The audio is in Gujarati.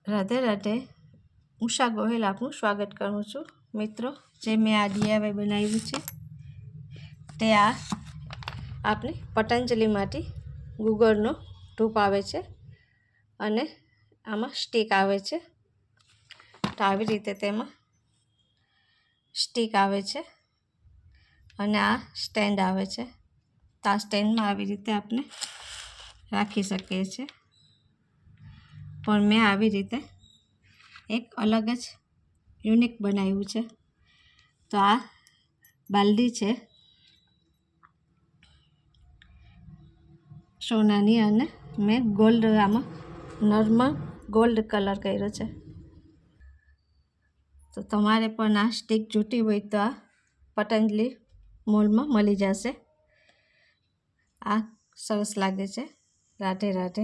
રાધે રાધે, ઉષા ગોહિલ આપનું સ્વાગત કરું છું મિત્રો। જે મેં આ DIY બનાવ્યું છે તે આ આપણે પતંજલિમાંથી ગુગળનો ધૂપ આવે છે અને આમાં સ્ટીક આવે છે। તો આવી રીતે તેમાં સ્ટીક આવે છે અને આ સ્ટેન્ડ આવે છે। તો આ સ્ટેન્ડમાં આવી રીતે આપણે રાખી શકીએ છીએ, પણ મેં આવી રીતે એક અલગ જ યુનિક બનાવ્યું છે। તો આ બાલદી છે સોનાની અને મેં ગોલ્ડ આમાં નોર્મલ ગોલ્ડ કલર કર્યો છે। તો તમારે પણ આ સ્ટીક જોઈતી હોય તો આ પતંજલિ મોલમાં મળી જશે। આ સરસ લાગે છે। રાધે રાધે।